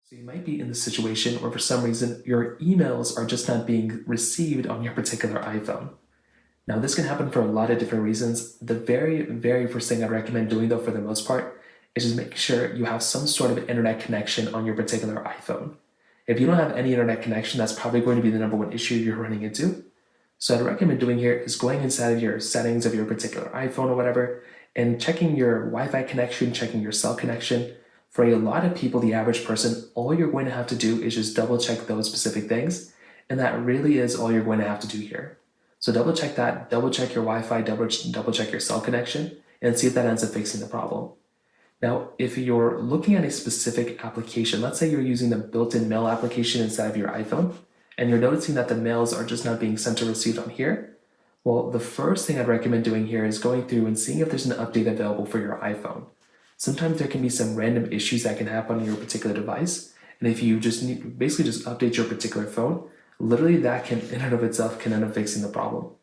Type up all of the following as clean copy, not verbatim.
So you might be in the situation where for some reason your emails are just not being received on your particular iPhone. Now this can happen for a lot of different reasons. The very first thing I'd recommend doing though for the most part is just making sure you have some sort of internet connection on your particular iPhone. If you don't have any internet connection, that's probably going to be the number one issue you're running into. So I'd recommend doing here is going inside of your settings of your particular iPhone or whatever and checking your Wi-Fi connection, checking your cell connection. For a lot of people, the average person, all you're going to have to do is just double check those specific things. And that really is all you're going to have to do here. So double check that, double check your Wi-Fi, double check your cell connection, and see if that ends up fixing the problem. Now, if you're looking at a specific application, let's say you're using the built-in mail application inside of your iPhone, and you're noticing that the mails are just not being sent or received on here, well, the first thing I'd recommend doing here is going through and seeing if there's an update available for your iPhone. Sometimes there can be some random issues that can happen on your particular device, and if you just basically just update your particular phone, literally that can, in and of itself, can end up fixing the problem.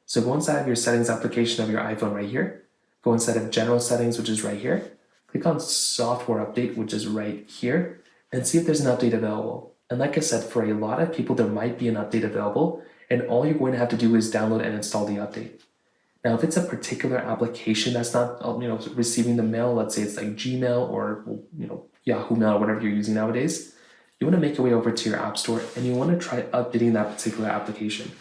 So go inside of your settings application of your iPhone right here, go inside of general settings, which is right here, click on software update, which is right here, and see if there's an update available. And like I said, for a lot of people, there might be an update available, and all you're going to have to do is download and install the update. Now, if it's a particular application that's not, receiving the mail, let's say it's like Gmail or, Yahoo Mail or whatever you're using nowadays, you want to make your way over to your app store and you want to try updating that particular application.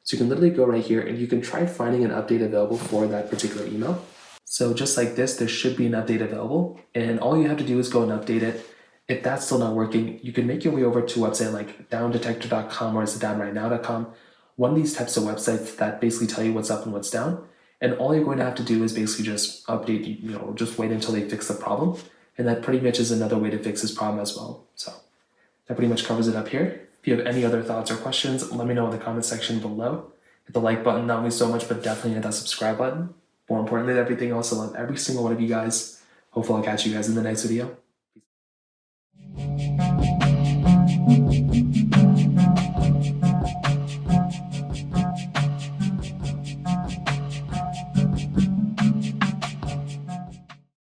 So you can literally go right here and you can try finding an update available for that particular email. So just like this, there should be an update available, and all you have to do is go and update it. If that's still not working, you can make your way over to a website like downdetector.com or is it downrightnow.com. One of these types of websites that basically tell you what's up and what's down. And all you're going to have to do is basically just update, just wait until they fix the problem. And that pretty much is another way to fix this problem as well. So that pretty much covers it up here. If you have any other thoughts or questions, let me know in the comment section below. Hit the like button, not only so much, but definitely hit that subscribe button. More importantly than everything else, I love every single one of you guys. Hopefully I'll catch you guys in the next video.